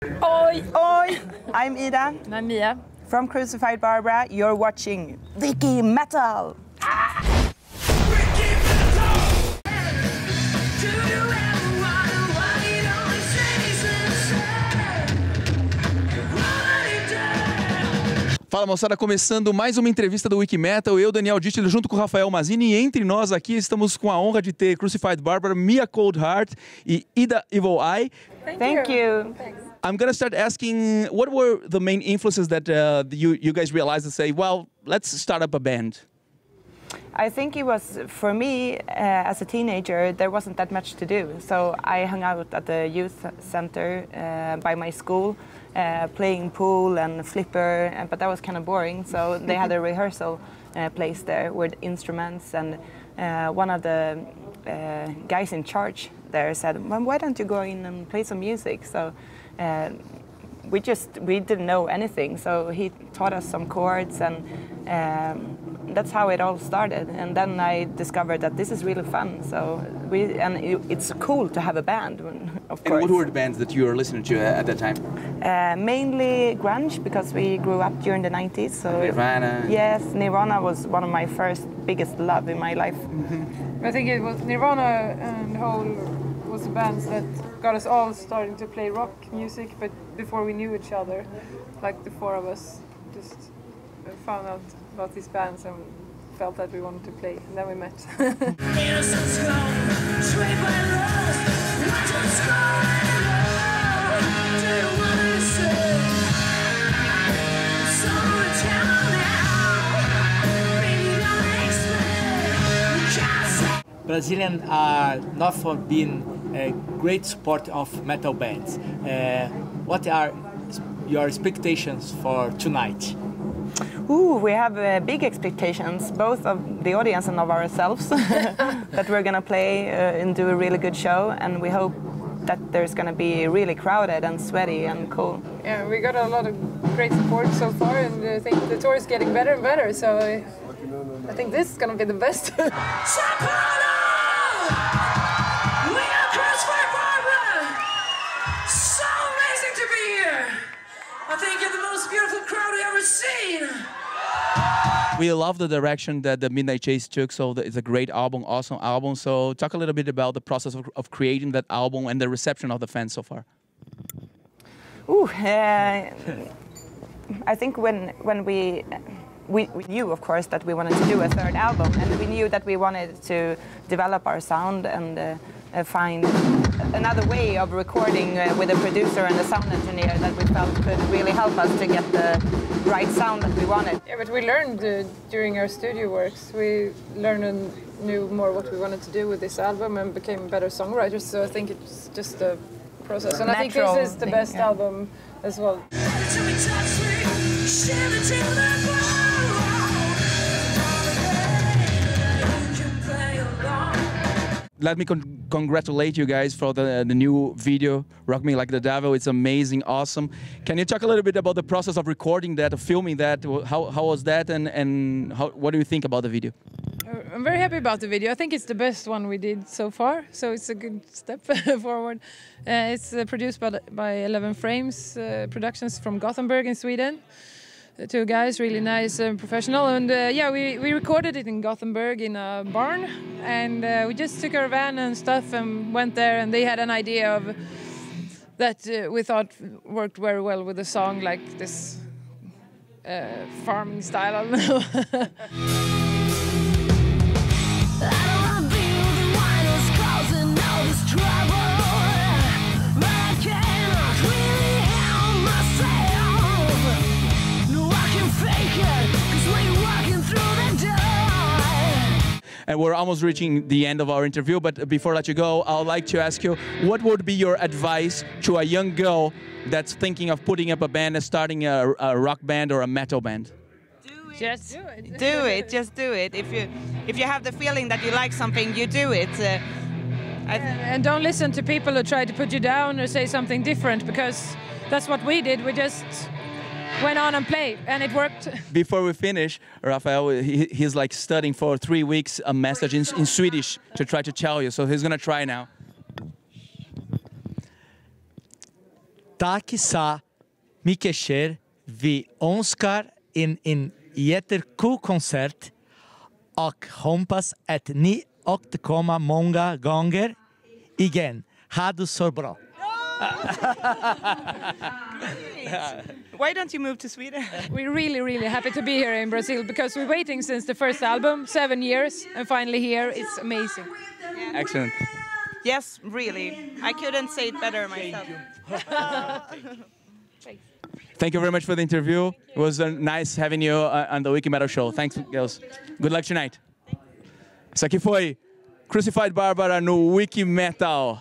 Oi! Oi! I'm Ida. And I'm Mia. From Crucified Barbara, you're watching Wikimetal! Fala moçada, começando mais uma entrevista do Wikimetal, eu, Daniel Dittler, junto com o Rafael Mazzini, e entre nós aqui estamos com a honra de ter Crucified Barbara, Mia Cold Heart e Ida Evil Eye. Thank you. I'm gonna start asking, what were the main influences that you guys realized and say, well, let's start up a band? I think it was, for me, as a teenager, there wasn't that much to do. So I hung out at the youth center by my school, playing pool and flipper, but that was kind of boring. So they had a rehearsal place there with instruments, and one of the guys in charge there said, well, why don't you go in and play some music? So we didn't know anything, so he taught us some chords, and that's how it all started. And then I discovered that this is really fun. So it's cool to have a band, of course. And what were the bands that you were listening to at that time? Mainly grunge, because we grew up during the 90s. So Nirvana. Yes, Nirvana was one of my first biggest love in my life. I think it was Nirvana and Hole was the bands that got us all starting to play rock music, but before we knew each other, like the four of us just found out about these bands and felt that we wanted to play, and then we met. Brazilians are not for being a great support of metal bands. What are your expectations for tonight? Ooh, we have big expectations, both of the audience and of ourselves, that we're going to play and do a really good show, and we hope that there's going to be really crowded and sweaty and cool. Yeah, we got a lot of great support so far, and I think the tour is getting better and better, so I think this is going to be the best. São Paulo! We are Crucified Barbara! So amazing to be here! I think you're the most beautiful crowd I've ever seen! We love the direction that the Midnight Chase took, so it's a great album, awesome album. So talk a little bit about the process of creating that album and the reception of the fans so far. Ooh, I think when we knew, of course, that we wanted to do a third album, and we knew that we wanted to develop our sound and find another way of recording with a producer and a sound engineer that we felt could really help us to get the right sound that we wanted. Yeah, but we learned during our studio works. We learned and knew more what we wanted to do with this album and became better songwriters, so I think it's just a process. And I think this is the best album as well. Let me congratulate you guys for the new video, Rock Me Like the Devil. It's amazing, awesome. Can you talk a little bit about the process of recording that, of filming that? How was that, and what do you think about the video? I'm very happy about the video. I think it's the best one we did so far, so it's a good step forward. It's produced by 11 Frames Productions from Gothenburg in Sweden. Two guys, really nice and professional, and yeah, we recorded it in Gothenburg in a barn, and we just took our van and stuff and went there, and they had an idea of that we thought worked very well with the song, like this farming style, I don't know. And we're almost reaching the end of our interview, but before I let you go, I would like to ask you, what would be your advice to a young girl that's thinking of putting up a band and starting a rock band or a metal band? Just do it. Just do it. If you have the feeling that you like something, you do it. And don't listen to people who try to put you down or say something different, because that's what we did. We just went on and played, and it worked. Before we finish, Rafael, he's like studying for 3 weeks a message in Swedish to try to tell you, so he's gonna try now. tack sa mycket kär. Vi önskar en jättekul konsert och hoppas att ni återkommer många gånger igen. Ha det så bra. Why don't you move to Sweden? We're really, really happy to be here in Brazil because we're waiting since the first album, 7 years, and finally here. It's amazing. Excellent. Yes, really. I couldn't say it better myself. Thank you very much for the interview. It was nice having you on the Wikimetal show. Thanks, girls. Good luck tonight. Isso aqui foi Crucified Barbara no Wikimetal.